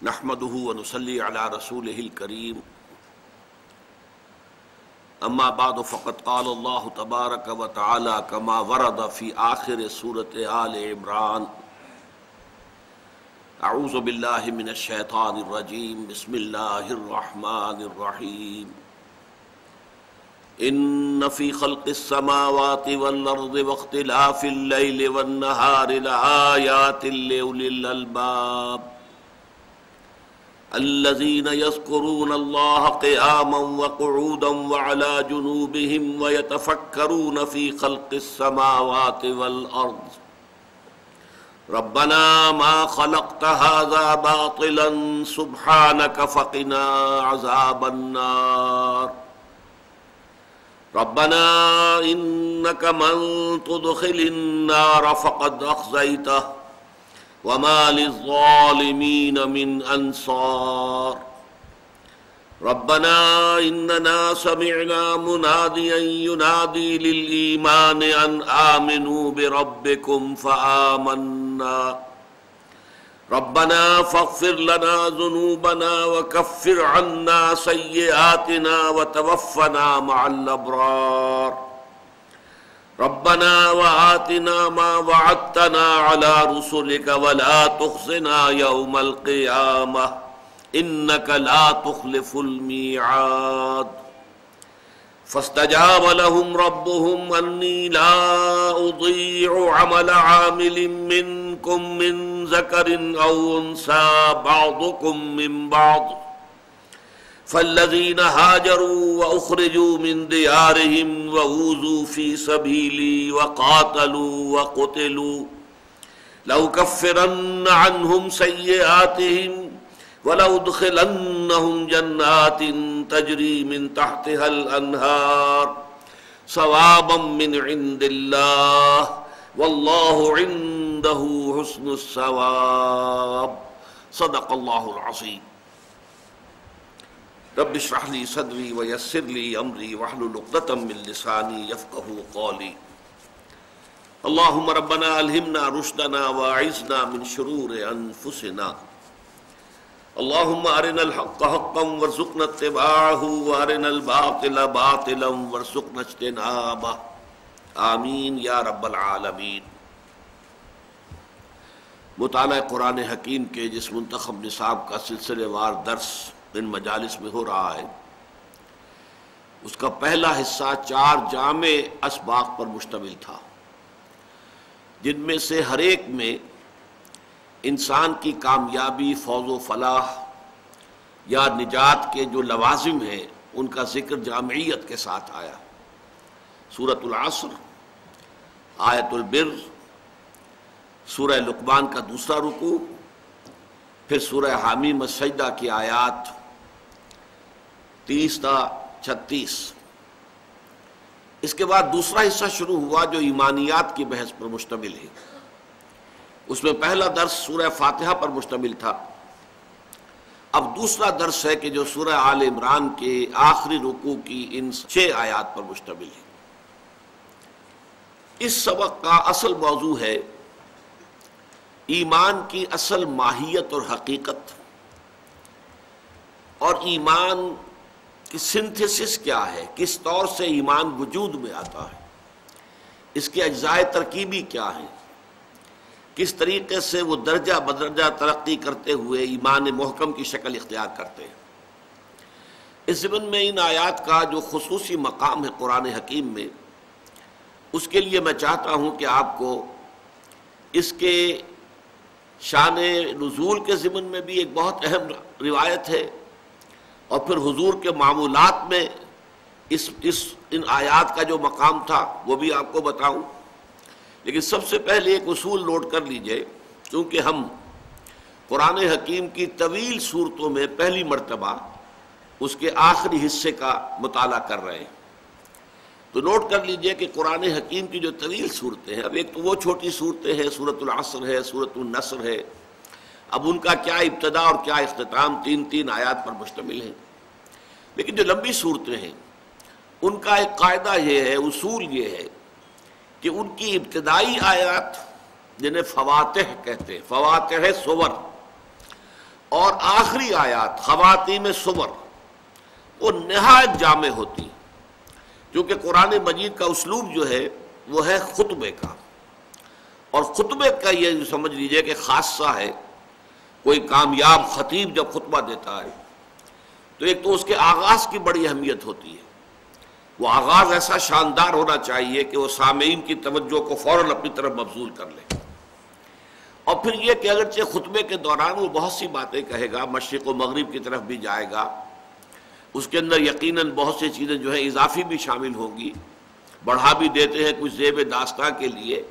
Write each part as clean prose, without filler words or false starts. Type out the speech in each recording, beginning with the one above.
نحمده ونصلي على رسوله الكريم اما بعد فقد قال الله تبارك وتعالى كما ورد في آخر سورة آل عمران اعوذ بالله من الشيطان الرجيم بسم الله الرحمن الرحيم ان في خلق السماوات والارض واختلاف الليل والنهار لآيات لأولي الألباب الذين يذكرون الله قياما وقعودا وعلى جنوبهم ويتفكرون في خلق السماوات والأرض ربنا ما خلقت هذا باطلا سبحانك فقنا عذاب النار ربنا إنك من تدخل النار فقد أخزيته وما للظالمين من انصار ربنا اننا سمعنا مناديا ينادي للايمان ان امنوا بربكم فآمنا ربنا فاغفر لنا ذنوبنا وكفر عنا سيئاتنا وتوفنا مع الابرار ربنا وآتنا ما وعدتنا على رسلك ولا تخزنا يوم القيامة إنك لا تخلف الميعاد فاستجاب لهم ربهم أني لا أضيع عمل عامل منكم من ذكر أو أنثى بعضكم من بعض فالذين هاجروا وأخرجوا من ديارهم وأوذوا في سبيلي وقاتلوا وقتلوا لأكفرن عنهم سيئاتهم ولأدخلنهم جنات تجري من تحتها الأنهار ثوابا من عند الله والله عنده حسن الثواب صدق الله العظيم رب اشرح لي صدري ويسر لي امري واحلل عقدة من لساني يفقهوا قولي اللهم ربنا الهمنا رشدنا واعذنا من شرور انفسنا اللهم ارنا الحق حقا وارزقنا اتباعه وارنا الباطل باطلا وارزقنا اجتنابه آمین یا رب العالمین۔ مطالعہ قرآن حکیم کے جس منتخب نصاب کا سلسلے وار درس ان مجالس میں ہو رہا ہے، اس کا پہلا حصہ 4 جامع اسباق پر مشتمل تھا، جن میں سے ہر ایک میں انسان کی کامیابی، فوز و فلاح یا نجات کے جو لوازم ہیں ان کا ذکر جامعیت کے ساتھ آیا۔ سورۃ العصر، آیت البر، سورہ لقمان کا دوسرا رکوع، پھر سورہ حامیم السجدہ کی آیات 30 تا 36۔ اس کے بعد دوسرا حصہ شروع ہوا جو ایمانیات کی بحث پر مشتمل ہے۔ اس میں پہلا درس سورہ فاتحہ پر مشتمل تھا، اب دوسرا درس ہے کہ جو سورہ آل عمران کے آخری رکوع کی ان 6 آیات پر مشتمل ہے۔ اس سبق کا اصل موضوع ہے ایمان کی اصل ماہیت اور حقیقت، اور ایمان کی سنتھیسس کیا ہے، کس طور سے ایمان وجود میں آتا ہے، اس کے اجزاء ترکیبی کیا ہیں، کس طریقے سے وہ درجہ بدرجہ ترقی کرتے ہوئے ایمان محکم کی شکل اختیار کرتے ہیں۔ اس ضمن میں ان آیات کا جو خصوصی مقام ہے قرآن حکیم میں، اس کے لیے میں چاہتا ہوں کہ آپ کو اس کے شان نزول کے ضمن میں بھی ایک بہت اہم روایت ہے، اور پھر حضور کے معمولات میں ان آیات کا جو مقام تھا وہ بھی آپ کو بتاؤں۔ لیکن سب سے پہلے ایک اصول نوٹ کر لیجئے، کیونکہ ہم قرآن حکیم کی طویل صورتوں میں پہلی مرتبہ اس کے آخری حصے کا مطالعہ کر رہے ہیں، تو نوٹ کر لیجئے کہ قرآن حکیم کی جو طویل صورتیں ہیں، اب ایک تو وہ چھوٹی صورتیں ہیں، سورۃ العصر ہے، سورۃ النصر ہے، اب ان کا کیا ابتدا اور کیا اختتام 3 آیات پر مشتمل ہیں۔ لیکن جو لمبی صورتیں ہیں ان کا ایک قاعدہ یہ ہے، اصول یہ ہے کہ ان کی ابتدائی آیات جنہیں فواتح کہتے ہیں، فواتح سور، اور آخری آیات خواتیم سور وہ نہایت جامع ہوتی ہیں، کیونکہ قرآن مجید کا اسلوب جو ہے وہ ہے خطبے کا، اور خطبے کا یہ سمجھ لیجئے کہ خاصہ ہے۔ کوئی کامیاب خطیب جب خطبہ دیتا ہے تو ایک تو اس کے آغاز کی بڑی اہمیت ہوتی ہے، وہ آغاز ایسا شاندار ہونا چاہیے کہ وہ سامعین کی توجہ کو فوراً اپنی طرف مبذول کر لے، اور پھر یہ کہ اگرچہ خطبے کے دوران وہ بہت سی باتیں کہے گا، مشرق و مغرب کی طرف بھی جائے گا، اس کے اندر یقیناً بہت سی چیزیں جو ہیں اضافی بھی شامل ہوں گی، بڑھا بھی دیتے ہیں کچھ زیب داستان کے لیے،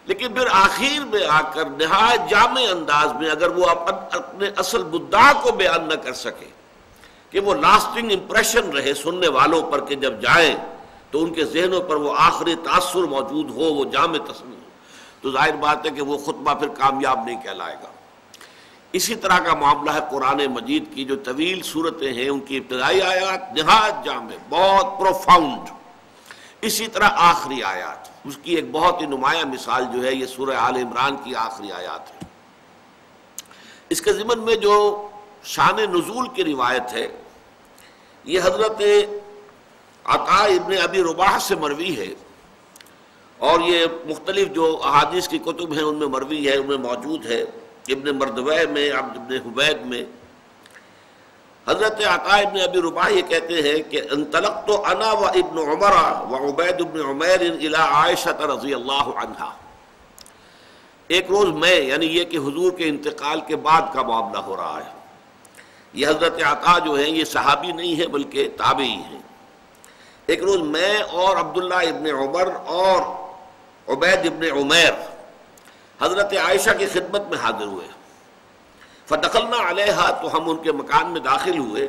لیکن پھر آخر میں آ کر نہایت جامع انداز میں اگر وہ اپنے اصل مدعا کو بیان نہ کر سکے کہ وہ لاسٹنگ امپریشن رہے سننے والوں پر، کہ جب جائیں تو ان کے ذہنوں پر وہ آخری تاثر موجود ہو، وہ جامع تصویر، تو ظاہر بات ہے کہ وہ خطبہ پھر کامیاب نہیں کہلائے گا۔ اسی طرح کا معاملہ ہے قرآن مجید کی جو طویل صورتیں ہیں، ان کی ابتدائی آیات نہایت جامع، بہت پروفاؤنڈ، اسی طرح آخری آیات، اس کی ایک بہت ہی نمایاں مثال جو ہے یہ سورہ آل عمران کی آخری آیات ہے۔ اس کے ضمن میں جو شان نزول کی روایت ہے یہ حضرت عطاء ابن ابی رباح سے مروی ہے، اور یہ مختلف جو احادیث کی کتب ہیں ان میں مروی ہے، ان میں موجود ہے، ابن مردویہ میں، عبد ابن حبید میں۔ حضرت عطاء ابن ابی رباح یہ کہتے ہیں کہ انطلقت انا و ابن عمر و عبید ابن عمیر الی عائشہ رضی اللہ عنہا۔ ایک روز میں، یعنی یہ کہ حضور کے انتقال کے بعد کا معاملہ ہو رہا ہے، یہ حضرت عطاء جو ہیں یہ صحابی نہیں ہے بلکہ تابعی ہیں، ایک روز میں اور عبداللہ ابن عمر اور عبید ابن عمیر حضرت عائشہ کی خدمت میں حاضر ہوئے، فدخلنا علیہا، تو ہم ان کے مکان میں داخل ہوئے،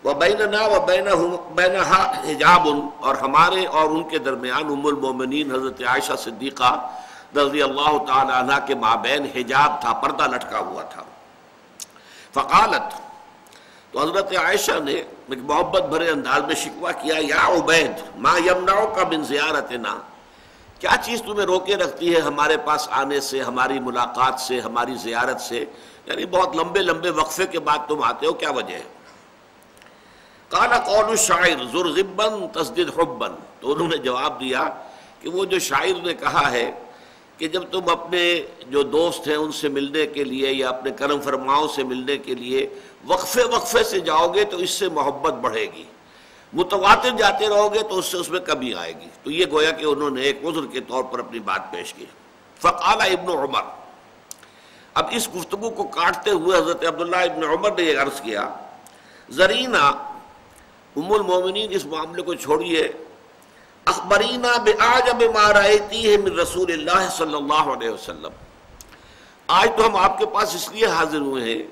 وبیننا وبینہا حجاب، اور ہمارے اور ان کے درمیان ام المومنین حضرت عائشہ صدیقہ رضی اللہ تعالی عنہ کے مابین حجاب تھا، پردہ لٹکا ہوا تھا۔ فقالت، تو حضرت عائشہ نے ایک محبت بھرے انداز میں شکوہ کیا، یا عبید ما یمنعک من زیارتنا، کیا چیز تمہیں روکے رکھتی ہے ہمارے پاس آنے سے، ہماری ملاقات سے، ہماری زیارت سے، یعنی بہت لمبے لمبے وقفے کے بعد تم آتے ہو، کیا وجہ ہے؟ قال قول الشاعر زر غبا تزدد حبا، تو انہوں نے جواب دیا کہ وہ جو شاعر نے کہا ہے کہ جب تم اپنے جو دوست ہیں ان سے ملنے کے لیے یا اپنے کرم فرماؤں سے ملنے کے لیے وقفے سے جاؤ گے تو اس سے محبت بڑھے گی، متواتر جاتے رہو گے تو اس میں کمی آئے گی۔ تو یہ گویا کہ انہوں نے ایک عذر کے طور پر اپنی بات پیش کی۔ فقال ابن عمر، اب اس گفتگو کو کاٹتے ہوئے حضرت عبداللہ ابن عمر نے یہ عرض کیا، زرینا، ام المومنین اس معاملے کو چھوڑیے، اخبرینا بأعجب ما رأیتیہ من رسول اللہ صلی اللہ علیہ وسلم، آج تو ہم آپ کے پاس اس لیے حاضر ہوئے ہیں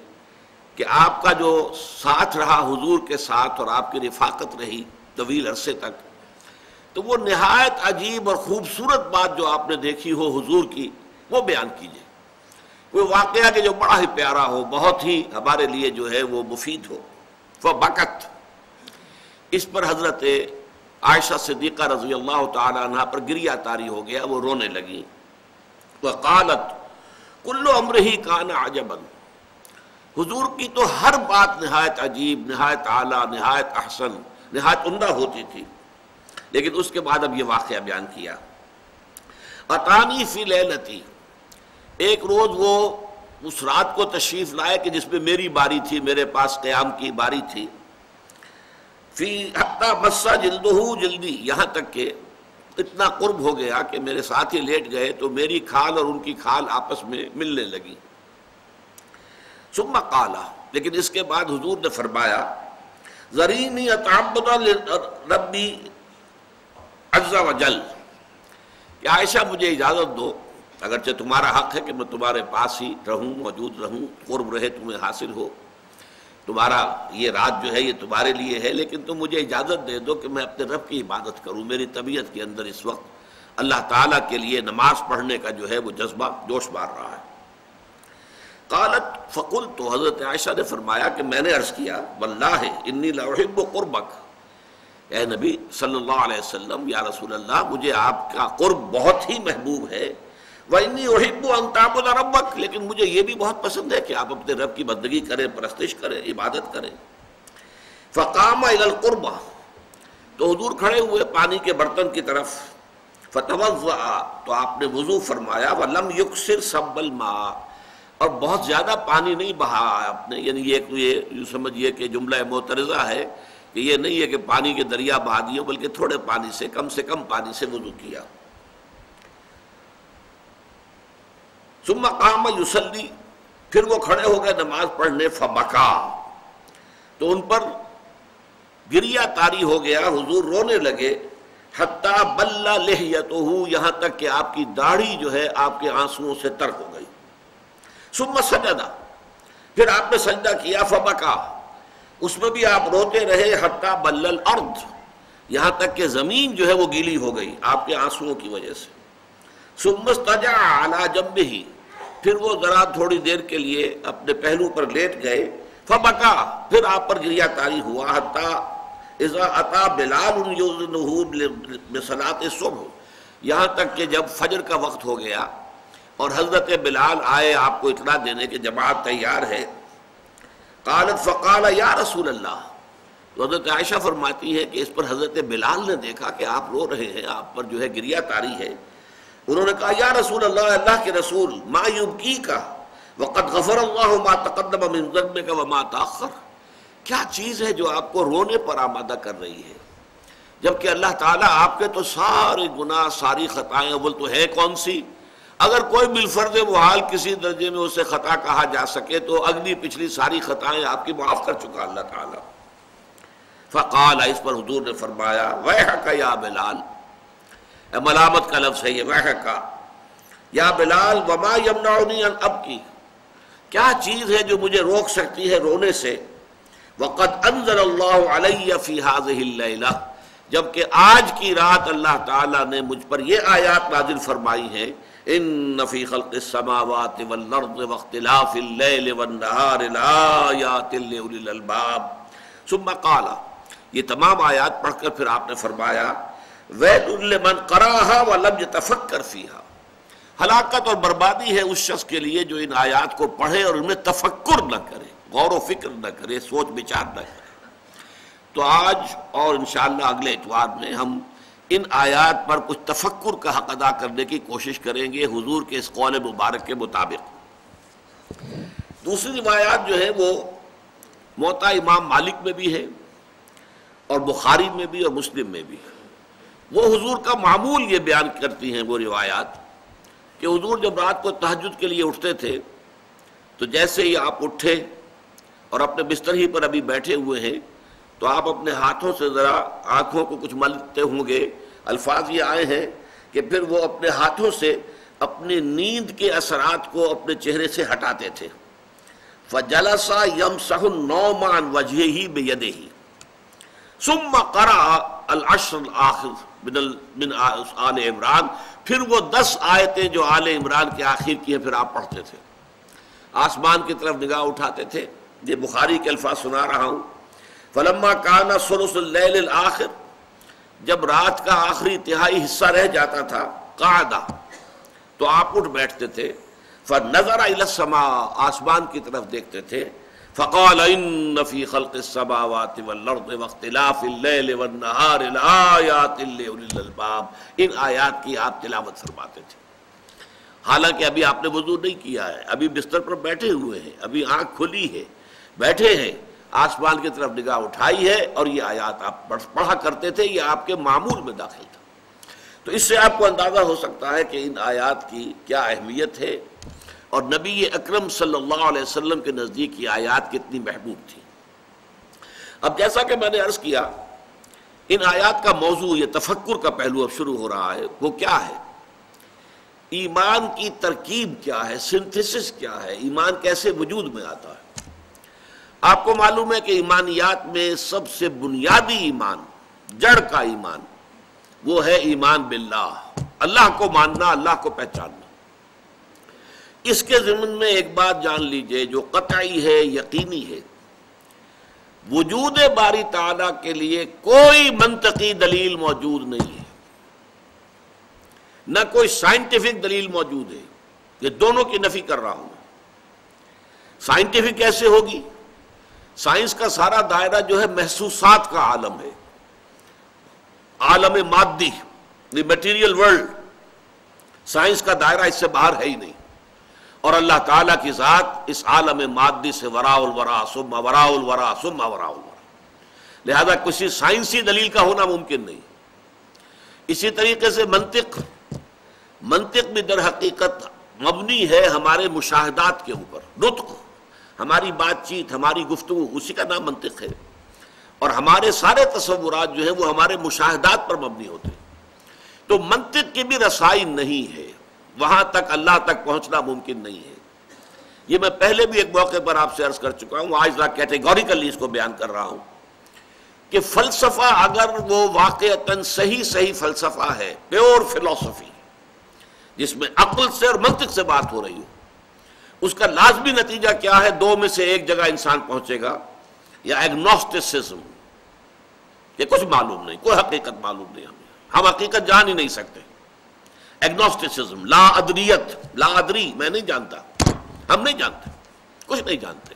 کہ آپ کا جو ساتھ رہا حضور کے ساتھ اور آپ کی رفاقت رہی طویل عرصے تک، تو وہ نہایت عجیب اور خوبصورت بات جو آپ نے دیکھی ہو حضور کی وہ بیان کیجیے، کوئی واقعہ کہ جو بڑا ہی پیارا ہو، بہت ہی ہمارے لیے جو ہے وہ مفید ہو۔ فبکت، اس پر حضرت عائشہ صدیقہ رضی اللہ تعالی عنہ پر گریہ طاری ہو گیا، وہ رونے لگی۔ وقالت کل امرہ کان عجبا، حضور کی تو ہر بات نہایت عجیب، نہایت اعلیٰ، نہایت احسن، نہایت عمدہ ہوتی تھی، لیکن اس کے بعد اب یہ واقعہ بیان کیا۔ اتانی فی لیلتی، ایک روز وہ اس رات کو تشریف لائے کہ جس میں میری باری تھی، میرے پاس قیام کی باری تھی، فی حتی مسا جلدہ جلدی، یہاں تک کہ اتنا قرب ہو گیا کہ میرے ساتھ ہی لیٹ گئے تو میری کھال اور ان کی کھال آپس میں ملنے لگی۔ ثم قال، لیکن اس کے بعد حضور نے فرمایا، ذرینی اتعبد ربی عز وجل، کہ عائشہ مجھے اجازت دو، اگرچہ تمہارا حق ہے کہ میں تمہارے پاس ہی رہوں، موجود رہوں، قرب رہے تمہیں حاصل ہو، تمہارا یہ رات جو ہے یہ تمہارے لیے ہے، لیکن تم مجھے اجازت دے دو کہ میں اپنے رب کی عبادت کروں، میری طبیعت کے اندر اس وقت اللہ تعالیٰ کے لیے نماز پڑھنے کا جو ہے وہ جذبہ جوش مار رہا ہے۔ قالت فقلت، تو حضرت عائشہ نے فرمایا کہ میں نے عرض کیا، واللہ انی لاحب قربک، اے نبی صلی اللہ علیہ وسلم، یا رسول اللہ، مجھے آپ کا قرب بہت ہی محبوب ہے، وَإِنِّي أُحِبُّ أَن تَعْبُدَ رَبَّكَ، لیکن مجھے یہ بھی بہت پسند ہے کہ آپ اپنے رب کی بندگی کریں، پرستش کریں، عبادت کریں۔ فَقَامَ إِلَى الْقُرْبَةِ، تو حضور کھڑے ہوئے پانی کے برتن کی طرف، فَتَوَضَّأَ، تو آپ نے وضو فرمایا، وَلَمْ يُكْثِرْ صَبَّ الْمَاءِ، اور بہت زیادہ پانی نہیں بہا آپ نے، یعنی یہ یوں سمجھیے کہ جملہ معترضہ ہے کہ یہ نہیں ہے کہ پانی کے دریا بہا دیے، بلکہ تھوڑے پانی سے کم پانی سے وضو کیا۔ ثم قام یصلی، پھر وہ کھڑے ہو گئے نماز پڑھنے، فبکا، تو ان پر گریہ طاری ہو گیا، حضور رونے لگے، حتی بل لحیتہ، یہاں تک کہ آپ کی داڑھی جو ہے آپ کے آنسوؤں سے تر ہو گئی۔ ثم سجد، پھر آپ نے سجدہ کیا، فبکا، اس میں بھی آپ روتے رہے، حتی بل الارض، یہاں تک کہ زمین جو ہے وہ گیلی ہو گئی آپ کے آنسوؤں کی وجہ سے۔ ثم استجع علی جنبہ، پھر وہ ذرا تھوڑی دیر کے لیے اپنے پہلو پر لیٹ گئے، فبکا، پھر آپ پر گریہ طاری ہوا، حتی اذا اتی بلال یؤذنہ بصلاۃ الصبح، یہاں تک کہ جب فجر کا وقت ہو گیا اور حضرت بلال آئے آپ کو اطلاع دینے کہ جماعت تیار ہے۔ قالت فقال یا رسول اللہ، تو حضرت عائشہ فرماتی ہے کہ اس پر حضرت بلال نے دیکھا کہ آپ رو رہے ہیں، آپ پر جو ہے گریہ طاری ہے، انہوں نے کہا یا رسول اللہ، اللہ کے رسول، ما یبکیک وقد غفر اللہ ما تقدم من ذنبک وما تاخر، کیا چیز ہے جو آپ کو رونے پر آمادہ کر رہی ہے، جبکہ اللہ تعالیٰ آپ کے تو سارے گناہ، ساری خطائیں، اول تو ہے کون سی، اگر کوئی بالفرض محال کسی درجے میں اسے خطا کہا جا سکے تو اگلی پچھلی ساری خطائیں آپ کی معاف کر چکا اللہ تعالیٰ۔ فقال، اس پر حضور نے فرمایا، ویحک یا بلال، ملامت کا لفظ ہے یہ، ویحک یا بلال، وما یمنعنی ان ابکی، کیا چیز ہے جو مجھے روک سکتی ہے رونے سے، وقد انزل اللہ علی فی ہذہ اللیلہ، جبکہ آج کی رات اللہ تعالیٰ نے مجھ پر یہ آیات نازل فرمائی ہیں، ان فی خلق السماوات والارض واختلاف اللیل والنہار لآیات لأولی الالباب۔ ثم قال، یہ تمام آیات پڑھ کر پھر آپ نے فرمایا، ویل لمن قرأها ولم يتفکر فیہا، ہلاکت اور بربادی ہے اس شخص کے لیے جو ان آیات کو پڑھے اور ان میں تفکر نہ کرے، غور و فکر نہ کرے، سوچ بچار نہ کرے۔ تو آج اور انشاءاللہ اگلے اتوار میں ہم ان آیات پر کچھ تفکر کا حق ادا کرنے کی کوشش کریں گے حضور کے اس قول مبارک کے مطابق۔ دوسری روایات جو ہے وہ موطا امام مالک میں بھی ہے اور بخاری میں بھی اور مسلم میں بھی، وہ حضور کا معمول یہ بیان کرتی ہیں وہ روایات کہ حضور جب رات کو تہجد کے لیے اٹھتے تھے تو جیسے ہی آپ اٹھے اور اپنے بستر ہی پر ابھی بیٹھے ہوئے ہیں تو آپ اپنے ہاتھوں سے ذرا آنکھوں کو کچھ ملتے ہوں گے، الفاظ یہ آئے ہیں کہ پھر وہ اپنے ہاتھوں سے اپنی نیند کے اثرات کو اپنے چہرے سے ہٹاتے تھے۔ فَجَلَسَ يَمْسَحُ النَّوْمَ عَنْ وَجْهِهِ بِيَدِهِ ثُمَّ قَرَأَ الْعَشْرَ الْآخِرَ من آل عمران، پھر وہ 10 آیتیں جو آل عمران کے آخر کی ہیں پھر آپ پڑھتے تھے، آسمان کی طرف نگاہ اٹھاتے تھے۔ یہ بخاری کے الفاظ سنا رہا ہوں۔ فَلَمَّا كَانَ ثُلُثُ اللَّيْلِ الْآخِرِ، جب رات کا آخری تہائی حصہ رہ جاتا تھا، قعد، تو آپ اٹھ بیٹھتے تھے، فَنَظَرَ إِلَى السَّمَاءِ، آسمان کی طرف دیکھتے تھے، فَقَالَ إِنَّ فِي خَلْقِ السَّمَاوَاتِ وَالْأَرْضِ وَاخْتِلَافِ اللَّيْلِ وَالنَّهَارِ لَآيَاتٍ لِأُولِي الْأَلْبَابِ، ان آیات کی آپ تلاوت فرماتے تھے، حالانکہ ابھی آپ نے وضو نہیں کیا ہے، ابھی بستر پر بیٹھے ہوئے ہیں، ابھی آنکھ کھلی ہے، بیٹھے ہیں، آسمان کی طرف نگاہ اٹھائی ہے اور یہ آیات آپ پڑھا کرتے تھے، یہ آپ کے معمول میں داخل تھا۔ تو اس سے آپ کو اندازہ ہو سکتا ہے کہ ان آیات کی کیا اہمیت ہے اور نبی اکرم صلی اللہ علیہ وسلم کے نزدیک یہ آیات کتنی محبوب تھی۔ اب جیسا کہ میں نے عرض کیا، ان آیات کا موضوع، یہ تفکر کا پہلو اب شروع ہو رہا ہے، وہ کیا ہے؟ ایمان کی ترکیب کیا ہے، سنتھسس کیا ہے، ایمان کیسے وجود میں آتا ہے؟ آپ کو معلوم ہے کہ ایمانیات میں سب سے بنیادی ایمان، جڑ کا ایمان، وہ ہے ایمان باللہ، اللہ کو ماننا، اللہ کو پہچاننا۔ اس کے ضمن میں ایک بات جان لیجئے جو قطعی ہے، یقینی ہے، وجود باری تعالیٰ کے لیے کوئی منطقی دلیل موجود نہیں ہے۔ نہ کوئی سائنٹیفک دلیل موجود ہے. یہ دونوں کی نفی کر رہا ہوں. سائنٹیفک کیسے ہوگی؟ سائنس کا سارا دائرہ جو ہے محسوسات کا عالم ہے، عالم مادی، دی میٹیریل ورلڈ. سائنس کا دائرہ اس سے باہر ہے ہی نہیں. اور اللہ تعالیٰ کی ذات اس عالم مادی سے وراء الورا ثم وراء الورا ثم وراء الورا، لہذا کسی سائنسی دلیل کا ہونا ممکن نہیں. اسی طریقے سے منطق بھی در حقیقت مبنی ہے ہمارے مشاہدات کے اوپر. نطق، ہماری بات چیت، ہماری گفتگو، اسی کا نام منطق ہے. اور ہمارے سارے تصورات جو ہیں وہ ہمارے مشاہدات پر مبنی ہوتے ہیں. تو منطق کی بھی رسائی نہیں ہے، وہاں تک اللہ تک پہنچنا ممکن نہیں ہے. یہ میں پہلے بھی ایک موقع پر آپ سے عرض کر چکا ہوں، آج ذرا کیٹیگوریکلی اس کو بیان کر رہا ہوں کہ فلسفہ اگر وہ واقعتاً صحیح فلسفہ ہے، پیور فلسفی جس میں عقل سے اور منطق سے بات ہو رہی ہو، اس کا لازمی نتیجہ کیا ہے؟ دو میں سے ایک جگہ انسان پہنچے گا، یا ایگنوسٹسزم کہ کچھ معلوم نہیں، کوئی حقیقت معلوم نہیں، ہم حقیقت جان ہی نہیں سکتے. ایگنوسٹسزم، لا ادریت، لا ادری، میں نہیں جانتا، ہم نہیں جانتے، کچھ نہیں جانتے.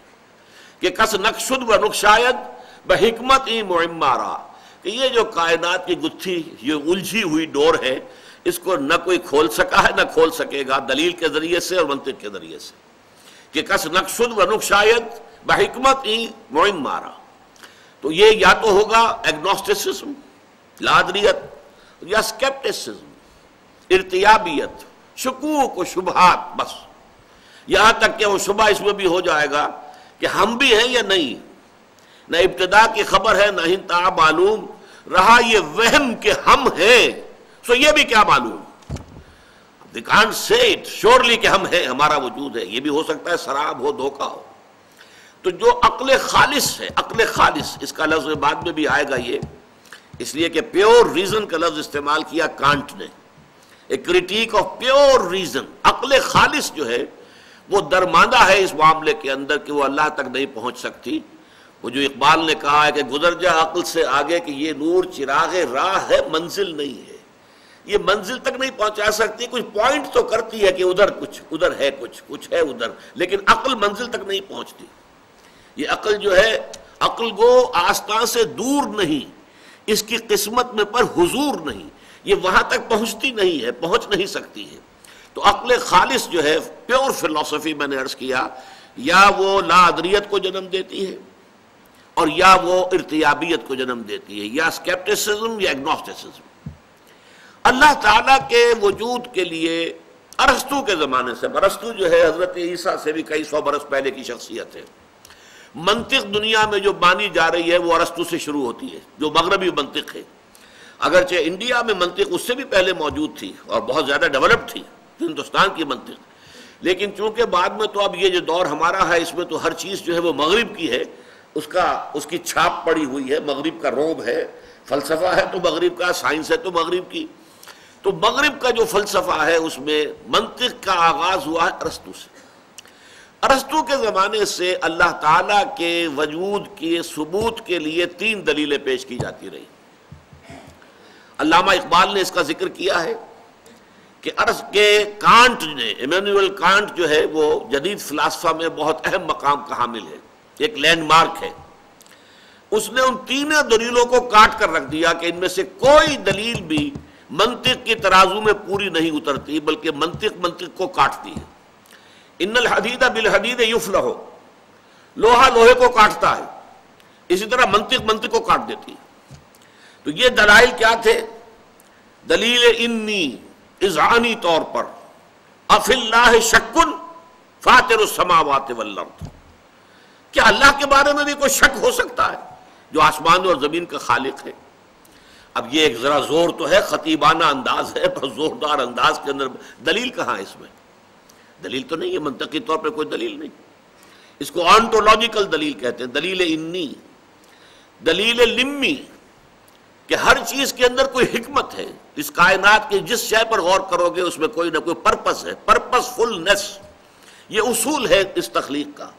کہ کس نقشد و نقشاید بحکمت ای معمارا، کہ یہ جو کائنات کی گتھی، یہ الجھی ہوئی ڈور ہے، اس کو نہ کوئی کھول سکا ہے نہ کھول سکے گا دلیل کے ذریعے سے اور منطق کے ذریعے سے. کہ کس نقشد و نقشاید بحکمت ای معمارا، تو یہ یا تو ہوگا ایگنوسٹسزم، لا ادریت، یا اسکیپٹسزم، ارتیابیت، شکوک و شبہات. بس یہاں تک کہ وہ شبہ اس میں بھی ہو جائے گا کہ ہم بھی ہیں یا نہیں، نہ ابتدا کی خبر ہے نہ انتہا معلوم، رہا یہ وہم کہ ہم ہیں، سو یہ بھی کیا معلوم. They can't say it surely کہ ہم ہیں، ہمارا وجود ہے. یہ بھی ہو سکتا ہے سراب ہو، دھوکہ ہو. تو جو عقل خالص ہے، عقل خالص، اس کا لفظ بعد میں بھی آئے گا، یہ اس لیے کہ پیور ریزن کا لفظ استعمال کیا کانٹ نے، ایک کریٹیک آف پیور ریزن. عقل خالص جو ہے وہ درماندہ ہے اس معاملے کے اندر کہ وہ اللہ تک نہیں پہنچ سکتی. وہ جو اقبال نے کہا ہے کہ گزر جا عقل سے آگے کہ یہ نور چراغ راہ ہے، منزل نہیں ہے. یہ منزل تک نہیں پہنچا سکتی، کچھ پوائنٹ تو کرتی ہے کہ ادھر کچھ، ادھر ہے کچھ ہے ادھر، لیکن عقل منزل تک نہیں پہنچتی. یہ عقل جو ہے، عقل گو آستان سے دور نہیں، اس کی قسمت میں پر حضور نہیں، یہ وہاں تک پہنچتی نہیں ہے، پہنچ نہیں سکتی ہے. تو عقل خالص جو ہے، پیور فلسفی، میں نے عرض کیا، یا وہ لا ادریت کو جنم دیتی ہے اور یا وہ ارتیابیت کو جنم دیتی ہے، یا اسکیپٹسزم یا ایگنوسٹسزم. اللہ تعالیٰ کے وجود کے لیے ارسطو کے زمانے سے، ارسطو جو ہے حضرت عیسیٰ سے بھی کئی سو برس پہلے کی شخصیت ہے. منطق دنیا میں جو مانی جا رہی ہے وہ ارسطو سے شروع ہوتی ہے، جو مغربی منطق ہے. اگرچہ انڈیا میں منطق اس سے بھی پہلے موجود تھی اور بہت زیادہ ڈیولپ تھی، ہندوستان کی منطق، لیکن چونکہ بعد میں تو اب یہ جو دور ہمارا ہے اس میں تو ہر چیز جو ہے وہ مغرب کی ہے، اس کی چھاپ پڑی ہوئی ہے، مغرب کا روب ہے. فلسفہ ہے تو مغرب کا، سائنس ہے تو مغرب کی. تو مغرب کا جو فلسفہ ہے اس میں منطق کا آغاز ہوا ہے ارسطو سے. ارسطو کے زمانے سے اللہ تعالیٰ کے وجود کے ثبوت کے لیے 3 دلیلیں پیش کی جاتی رہی. علامہ اقبال نے اس کا ذکر کیا ہے کہ کانٹ نے، ایمینوئل کانٹ جو ہے وہ جدید فلسفہ میں بہت اہم مقام کا حامل ہے، ایک لینڈ مارک ہے. اس نے ان 3 دلیلوں کو کاٹ کر رکھ دیا کہ ان میں سے کوئی دلیل بھی منطق کی ترازو میں پوری نہیں اترتی، بلکہ منطق کو کاٹتی ہے. ان الحدید بالحدید یفلح، لوہا لوہے کو کاٹتا ہے، اسی طرح منطق کو کاٹ دیتی ہے. تو یہ دلائل کیا تھے؟ دلیل انی، اذعانی طور پر، افی اللہ شک فاطر السماوات والارض، کیا اللہ کے بارے میں بھی کوئی شک ہو سکتا ہے جو آسمان اور زمین کا خالق ہے؟ اب یہ ایک ذرا زور تو ہے، خطیبانہ انداز ہے، پر زوردار انداز کے اندر دلیل کہاں ہے؟ اس میں دلیل تو نہیں ہے، منطقی طور پہ کوئی دلیل نہیں. اس کو آنٹولوجیکل دلیل کہتے ہیں، دلیل انی. دلیل لمی، کہ ہر چیز کے اندر کوئی حکمت ہے. اس کائنات کی جس شے پر غور کرو گے اس میں کوئی نہ کوئی پرپس ہے، پرپس فلنس، یہ اصول ہے اس تخلیق کا.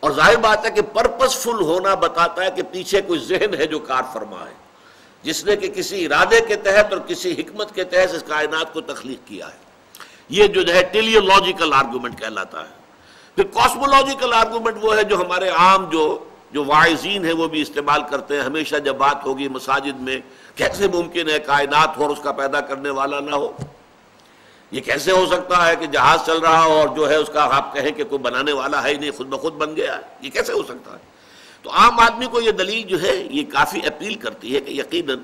اور ظاہر بات ہے کہ پرپس فل ہونا بتاتا ہے کہ پیچھے کوئی ذہن ہے جو کار فرما ہے. جس نے کہ کسی ارادے کے تحت اور کسی حکمت کے تحت اس کائنات کو تخلیق کیا ہے. یہ جو ہے ٹیلیولوجیکل آرگومنٹ کہلاتا ہے. پھر کاسمولوجیکل آرگومنٹ وہ ہے جو ہمارے عام جو واعظین ہیں وہ بھی استعمال کرتے ہیں ہمیشہ جب بات ہوگی مساجد میں. کیسے ممکن ہے کائنات ہو اور اس کا پیدا کرنے والا نہ ہو؟ یہ کیسے ہو سکتا ہے کہ جہاز چل رہا ہو اور جو ہے اس کا آپ کہیں کہ کوئی بنانے والا ہے ہی نہیں، خود بخود بن گیا ہے؟ یہ کیسے ہو سکتا ہے؟ تو عام آدمی کو یہ دلیل جو ہے یہ کافی اپیل کرتی ہے کہ یقیناً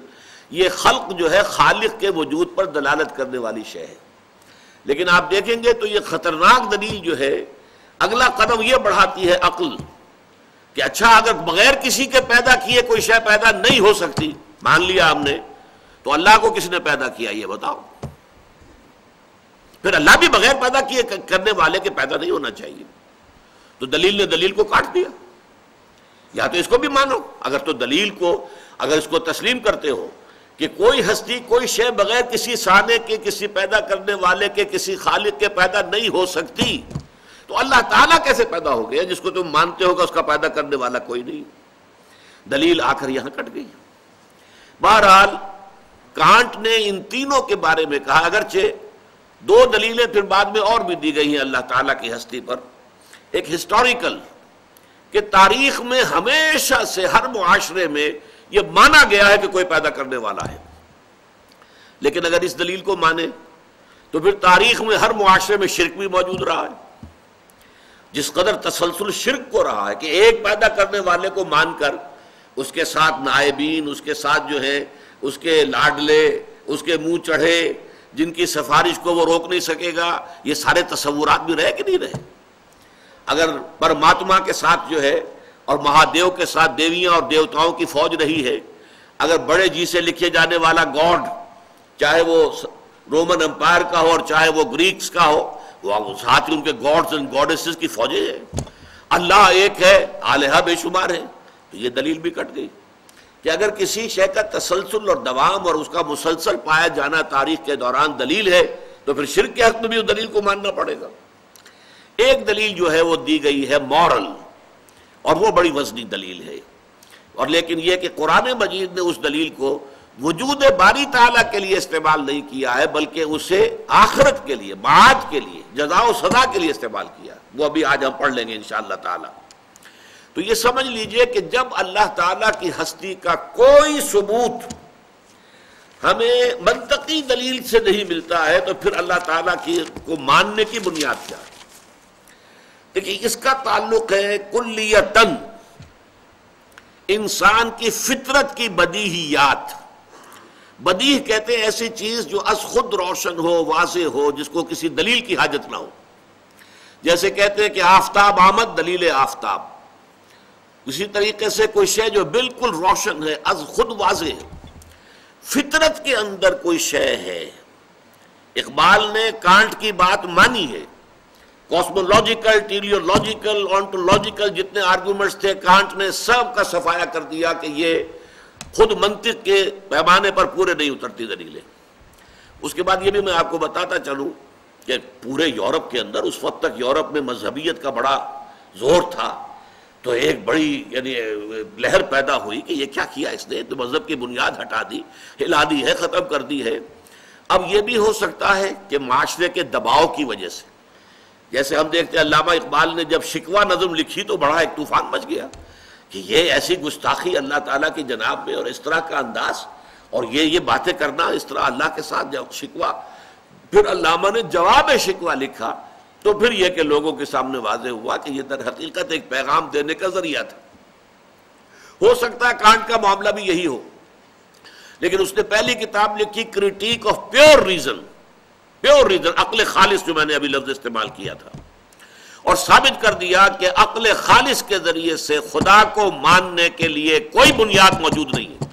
یہ خلق جو ہے خالق کے وجود پر دلالت کرنے والی شے ہے. لیکن آپ دیکھیں گے تو یہ خطرناک دلیل جو ہے اگلا قدم یہ بڑھاتی ہے عقل کہ اچھا اگر بغیر کسی کے پیدا کیے کوئی شے پیدا نہیں ہو سکتی، مان لیا ہم نے، تو اللہ کو کس نے پیدا کیا یہ بتاؤ؟ پھر اللہ بھی بغیر پیدا کیے کرنے والے کے پیدا نہیں ہونا چاہیے. تو دلیل نے دلیل کو کاٹ دیا. یا تو اس کو بھی مانو، اگر تو دلیل کو اگر اس کو تسلیم کرتے ہو کہ کوئی ہستی کوئی شے بغیر کسی صانع کے، کسی پیدا کرنے والے کے، کسی خالق کے پیدا نہیں ہو سکتی، تو اللہ تعالیٰ کیسے پیدا ہو گیا جس کو تم مانتے ہو کہ اس کا پیدا کرنے والا کوئی نہیں؟ دلیل آخر یہاں کٹ گئی. بہرحال کانٹ نے ان تینوں کے بارے میں کہا، اگرچہ دو دلیلیں پھر بعد میں اور بھی دی گئی ہیں اللہ تعالیٰ کی ہستی پر. ایک ہسٹوریکل کہ تاریخ میں ہمیشہ سے ہر معاشرے میں یہ مانا گیا ہے کہ کوئی پیدا کرنے والا ہے. لیکن اگر اس دلیل کو مانے تو پھر تاریخ میں ہر معاشرے میں شرک بھی موجود رہا ہے. جس قدر تسلسل شرک کو رہا ہے کہ ایک پیدا کرنے والے کو مان کر اس کے ساتھ نائبین، اس کے ساتھ جو ہے اس کے لاڈلے، اس کے منہ چڑھے، جن کی سفارش کو وہ روک نہیں سکے گا، یہ سارے تصورات بھی رہے کہ نہیں رہے؟ اگر پرماتما کے ساتھ جو ہے اور مہادیو کے ساتھ دیویاں اور دیوتاؤں کی فوج رہی ہے، اگر بڑے جی سے لکھے جانے والا گاڈ چاہے وہ رومن امپائر کا ہو اور چاہے وہ گریکس کا ہو، وہ ساتھ ہی ان کے گاڈز اینڈ گاڈیسز کی فوجیں ہیں. اللہ ایک ہے، آلہہ بے شمار ہیں. تو یہ دلیل بھی کٹ گئی کہ اگر کسی شے کا تسلسل اور دوام اور اس کا مسلسل پایا جانا تاریخ کے دوران دلیل ہے تو پھر شرک کے حق میں بھی اس دلیل کو ماننا پڑے گا. ایک دلیل جو ہے وہ دی گئی ہے مورل، اور وہ بڑی وزنی دلیل ہے. اور لیکن یہ کہ قرآن مجید نے اس دلیل کو وجود باری تعالیٰ کے لیے استعمال نہیں کیا ہے، بلکہ اسے آخرت کے لیے، معاد کے لیے، جزا و سزا کے لیے استعمال کیا. وہ ابھی آج ہم پڑھ لیں گے انشاءاللہ تعالیٰ. تو یہ سمجھ لیجئے کہ جب اللہ تعالیٰ کی ہستی کا کوئی ثبوت ہمیں منطقی دلیل سے نہیں ملتا ہے تو پھر اللہ تعالیٰ کو ماننے کی بنیاد کیا ہے؟ دیکھیے اس کا تعلق ہے کلیتاً انسان کی فطرت کی بدیہیات. بدیہ کہتے ہیں ایسی چیز جو از خود روشن ہو، واضح ہو، جس کو کسی دلیل کی حاجت نہ ہو. جیسے کہتے ہیں کہ آفتاب آمد، دلیل آفتاب. اسی طریقے سے کوئی شے جو بالکل روشن ہے، از خود واضح ہے. فطرت کے اندر کوئی شے ہے. اقبال نے کانٹ کی بات مانی ہے. کاسمولوجیکل، ٹیلیولوجیکل، آنٹولوجیکل جتنے آرگومنٹس تھے کانٹ نے سب کا صفایا کر دیا کہ یہ خود منطق کے پیمانے پر پورے نہیں اترتی دلیلیں. اس کے بعد یہ بھی میں آپ کو بتاتا چلوں کہ پورے یورپ کے اندر اس وقت تک یورپ میں مذہبیت کا بڑا زور تھا، تو ایک بڑی یعنی لہر پیدا ہوئی کہ یہ کیا کیا اس نے، تو مذہب کی بنیاد ہٹا دی، ہلا دی ہے، ختم کر دی ہے. اب یہ بھی ہو سکتا ہے کہ معاشرے کے دباؤ کی وجہ سے، جیسے ہم دیکھتے ہیں علامہ اقبال نے جب شکوہ نظم لکھی تو بڑا ایک طوفان مچ گیا کہ یہ ایسی گستاخی اللہ تعالیٰ کی جناب میں، اور اس طرح کا انداز، اور یہ باتیں کرنا اس طرح اللہ کے ساتھ جب شکوہ. پھر علامہ نے جواب شکوہ لکھا تو پھر یہ کہ لوگوں کے سامنے واضح ہوا کہ یہ در حقیقت ایک پیغام دینے کا ذریعہ تھا. ہو سکتا ہے کانٹ کا معاملہ بھی یہی ہو، لیکن اس نے پہلی کتاب لکھی critique of pure reason, pure reason, عقل خالص جو میں نے ابھی لفظ استعمال کیا تھا، اور ثابت کر دیا کہ عقل خالص کے ذریعے سے خدا کو ماننے کے لیے کوئی بنیاد موجود نہیں ہے،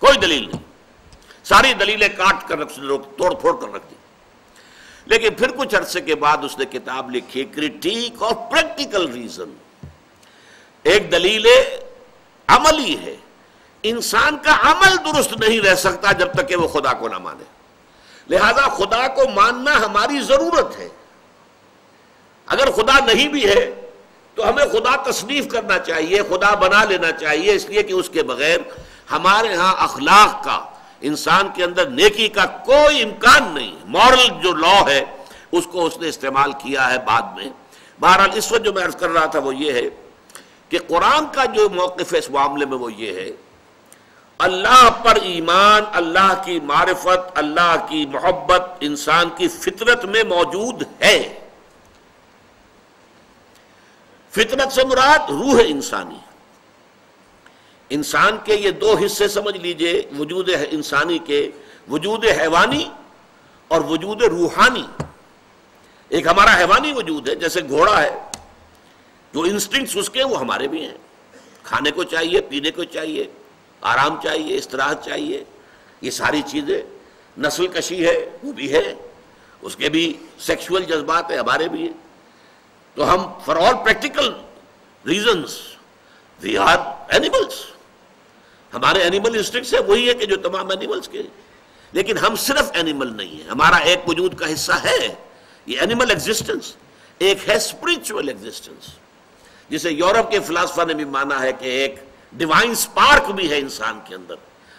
کوئی دلیل نہیں. ساری دلیلیں کاٹ کر توڑ پھوڑ کر رکھ دی. لیکن پھر کچھ عرصے کے بعد اس نے کتاب لکھی کریٹیک آف پریکٹیکل ریزن. ایک دلیل عملی ہے. انسان کا عمل درست نہیں رہ سکتا جب تک کہ وہ خدا کو نہ مانے، لہذا خدا کو ماننا ہماری ضرورت ہے. اگر خدا نہیں بھی ہے تو ہمیں خدا تصنیف کرنا چاہیے، خدا بنا لینا چاہیے، اس لیے کہ اس کے بغیر ہمارے ہاں اخلاق کا، انسان کے اندر نیکی کا کوئی امکان نہیں. مورل جو لا ہے اس کو اس نے استعمال کیا ہے بعد میں. بہرحال اس وقت جو میں عرض کر رہا تھا وہ یہ ہے کہ قرآن کا جو موقف ہے اس معاملے میں وہ یہ ہے، اللہ پر ایمان، اللہ کی معرفت، اللہ کی محبت انسان کی فطرت میں موجود ہے. فطرت سے مراد روح انسانی. انسان کے یہ دو حصے سمجھ لیجئے وجود انسانی کے، وجود حیوانی اور وجود روحانی. ایک ہمارا حیوانی وجود ہے، جیسے گھوڑا ہے، جو انسٹنکٹس اس کے وہ ہمارے بھی ہیں. کھانے کو چاہیے، پینے کو چاہیے، آرام چاہیے، استراحت چاہیے، یہ ساری چیزیں. نسل کشی ہے وہ بھی ہے، اس کے بھی سیکشول جذبات ہیں، ہمارے بھی ہیں. تو ہم for all practical reasons we are animals. ہمارے اینیمل انسٹنکٹس ہے وہی ہے کہ جو تمام اینیملس کے. لیکن ہم صرف اینیمل نہیں ہیں، ہمارا ایک وجود کا حصہ ہے یہ اینیمل ایگزسٹنس، ایک ہے اسپرچول ایگزسٹنس، جسے یورپ کے فلاسفہ نے بھی مانا ہے کہ ایک ڈیوائن سپارک بھی ہے انسان کے اندر،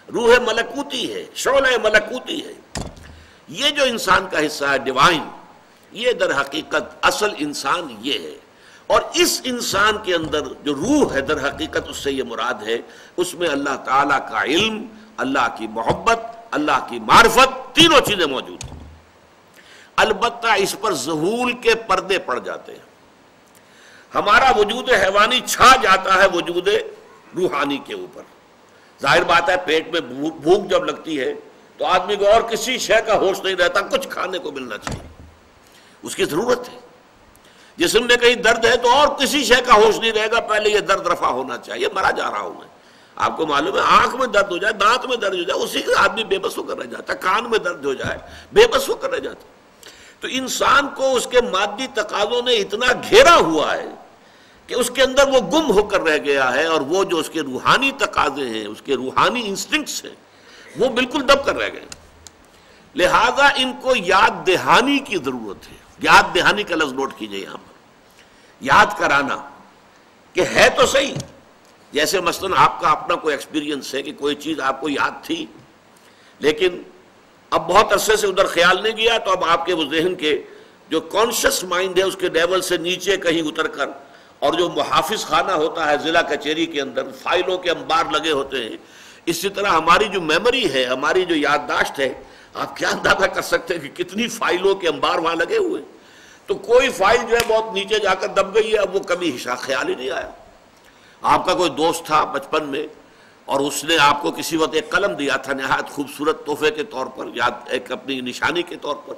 روح ملکوتی ہے، شعلہ ملکوتی ہے. یہ جو انسان کا حصہ ہے ڈیوائن، یہ در حقیقت اصل انسان یہ ہے. اور اس انسان کے اندر جو روح ہے در حقیقت اس سے یہ مراد ہے، اس میں اللہ تعالیٰ کا علم، اللہ کی محبت، اللہ کی معرفت، تینوں چیزیں موجود ہیں. البتہ اس پر ظہول کے پردے پڑ جاتے ہیں. ہمارا وجود حیوانی چھا جاتا ہے وجود روحانی کے اوپر. ظاہر بات ہے پیٹ میں بھوک جب لگتی ہے تو آدمی کو اور کسی شے کا ہوش نہیں رہتا، کچھ کھانے کو ملنا چاہیے، اس کی ضرورت ہے. جسم میں کہیں درد ہے تو اور کسی شے کا ہوش نہیں رہے گا، پہلے یہ درد رفع ہونا چاہیے، مرا جا رہا ہوں میں. آپ کو معلوم ہے آنکھ میں درد ہو جائے، دانت میں درد ہو جائے، اسی سے آدمی بے بس ہو کر رہ جاتا ہے. کان میں درد ہو جائے بے بس ہو کر رہ جاتا ہے. تو انسان کو اس کے مادی تقاضوں نے اتنا گھیرا ہوا ہے کہ اس کے اندر وہ گم ہو کر رہ گیا ہے، اور وہ جو اس کے روحانی تقاضے ہیں، اس کے روحانی انسٹنکٹس ہیں، وہ بالکل دب کر رہ گئے. لہذا ان کو یاد دہانی کی ضرورت ہے. یاد دہانی کا لفظ نوٹ کیجئے یہاں پر، یاد کرانا کہ ہے تو صحیح. جیسے مثلا آپ کا اپنا کوئی ایکسپیرینس ہے کہ کوئی چیز آپ کو یاد تھی لیکن اب بہت عرصے سے ادھر خیال نہیں گیا، تو اب آپ کے وہ ذہن کے جو کانشس مائنڈ ہے اس کے لیول سے نیچے کہیں اتر کر، اور جو محافظ خانہ ہوتا ہے ضلع کچہری کے اندر فائلوں کے انبار لگے ہوتے ہیں، اسی طرح ہماری جو میموری ہے، ہماری جو یادداشت ہے، آپ کیا اندازہ کر سکتے ہیں کہ کتنی فائلوں کے انبار وہاں لگے ہوئے. تو کوئی فائل جو ہے بہت نیچے جا کر دب گئی ہے، اب وہ کبھی خیال ہی نہیں آیا. آپ کا کوئی دوست تھا بچپن میں اور اس نے آپ کو کسی وقت ایک قلم دیا تھا نہایت خوبصورت تحفے کے طور پر، یاد ایک اپنی نشانی کے طور پر.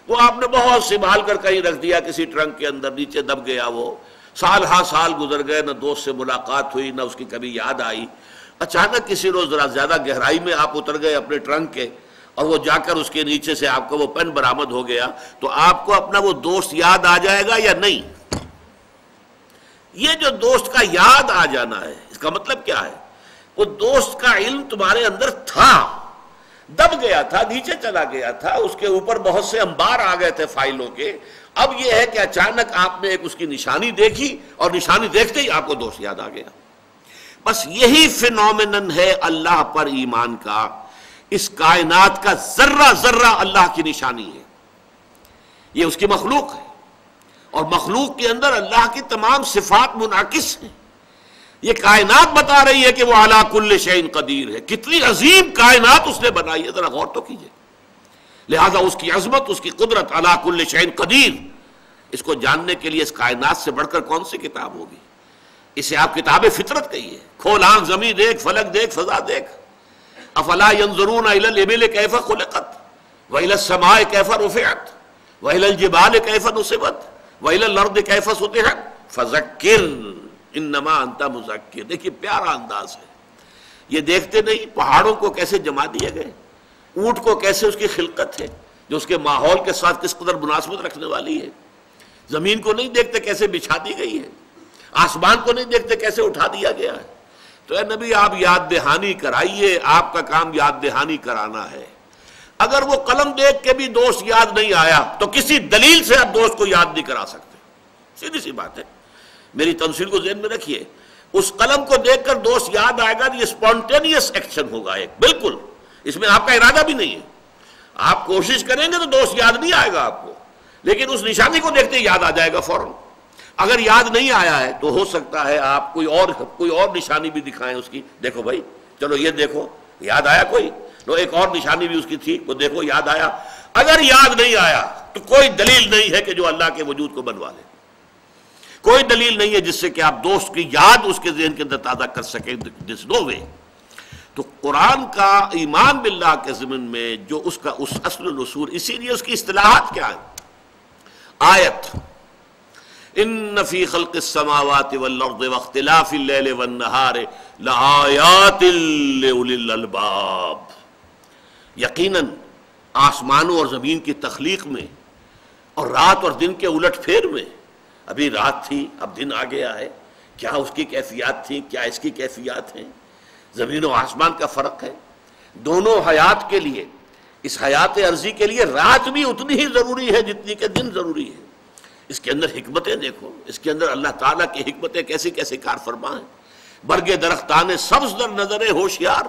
وہ آپ نے بہت سنبھال کر کہیں رکھ دیا کسی ٹرنک کے اندر، نیچے دب گیا. وہ سال ہاں سال گزر گئے، نہ دوست سے ملاقات ہوئی، نہ اس کی کبھی یاد آئی. اچانک کسی روز ذرا زیادہ گہرائی میں آپ اتر گئے اپنے ٹرنک کے، اور وہ جا کر اس کے نیچے سے آپ کو وہ پین برآمد ہو گیا. تو آپ کو اپنا وہ دوست یاد آ جائے گا یا نہیں؟ یہ جو دوست کا یاد آ جانا ہے، اس کا مطلب کیا ہے؟ وہ دوست کا علم تمہارے اندر تھا، دب گیا تھا، نیچے چلا گیا تھا، اس کے اوپر بہت سے انبار آ گئے تھے فائلوں کے. اب یہ ہے کہ اچانک آپ نے ایک اس کی نشانی دیکھی اور نشانی دیکھتے ہی آپ کو دوست یاد آ گیا. بس یہی فینومینن ہے اللہ پر ایمان کا. اس کائنات کا ذرہ ذرہ اللہ کی نشانی ہے، یہ اس کی مخلوق ہے، اور مخلوق کے اندر اللہ کی تمام صفات منعکس ہیں. یہ کائنات بتا رہی ہے کہ وہ علی کل شیء قدیر ہے. کتنی عظیم کائنات اس نے بنائی ہے، ذرا غور تو کیجئے. لہذا اس کی عظمت، اس کی قدرت، علی کل شیء قدیر، اس کو جاننے کے لیے اس کائنات سے بڑھ کر کون سی کتاب ہوگی؟ اسے آپ کتاب فطرت کہیے. کھول آنکھ، زمین دیکھ، فلک دیکھ، فضا دیکھ. افلا ينظرون الى الابل كيف خلقت والى السماء كيف رفعت والى الجبال كيف نصبت والى الارض كيف سطحت فذكر انما انت مذکر. دیکھیے پیارا انداز ہے. یہ دیکھتے نہیں پہاڑوں کو کیسے جما دیے گئے، اونٹ کو کیسے اس کی خلقت ہے جو اس کے ماحول کے ساتھ کس قدر مناسبت رکھنے والی ہے. زمین کو نہیں دیکھتے کیسے بچھا دی گئی ہے، آسمان کو نہیں دیکھتے کیسے اٹھا دیا گیا ہے. تو اے نبی آپ یاد دہانی کرائیے، آپ کا کام یاد دہانی کرانا ہے. اگر وہ قلم دیکھ کے بھی دوست یاد نہیں آیا تو کسی دلیل سے آپ دوست کو یاد نہیں کرا سکتے. سیدھی سی بات ہے. میری تمثیل کو ذہن میں رکھیے. اس قلم کو دیکھ کر دوست یاد آئے گا، یہ اسپونٹینیس ایکشن ہوگا ایک، بالکل اس میں آپ کا ارادہ بھی نہیں ہے، آپ کوشش کریں گے تو دوست یاد نہیں آئے گا آپ کو، لیکن اس نشانی کو دیکھتے یاد آ جائے گا فوراً۔ اگر یاد نہیں آیا ہے تو ہو سکتا ہے آپ کوئی اور نشانی بھی دکھائیں اس کی، دیکھو بھائی چلو یہ دیکھو یاد آیا کوئی، تو ایک اور نشانی بھی اس کی تھی، وہ دیکھو یاد آیا۔ اگر یاد نہیں آیا تو کوئی دلیل نہیں ہے کہ جو اللہ کے وجود کو بنوا لے، کوئی دلیل نہیں ہے جس سے کہ آپ دوست کی یاد اس کے ذہن کے اندر تازہ کر سکیں، دس نو وے۔ تو قرآن کا ایمان باللہ کے ضمن میں جو اس کا اس اصل الاصول، اسی لیے اس کی اصطلاحات کیا ہے؟ آیت، ان فی خلق السماوات والارض واختلاف اللیل والنہار لآیات لأولی الالباب، یقیناً آسمانوں اور زمین کی تخلیق میں اور رات اور دن کے الٹ پھیر میں، ابھی رات تھی اب دن آ گیا ہے، کیا اس کی کیفیات تھی، کیا اس کی کیفیات ہیں، زمین و آسمان کا فرق ہے۔ دونوں حیات کے لیے، اس حیات عرضی کے لیے رات بھی اتنی ہی ضروری ہے جتنی کہ دن ضروری ہے۔ اس کے اندر حکمتیں دیکھو، اس کے اندر اللہ تعالیٰ کی حکمتیں کیسی کیسی کار فرما ہیں۔ برگ درختان سبز در نظر ہوشیار،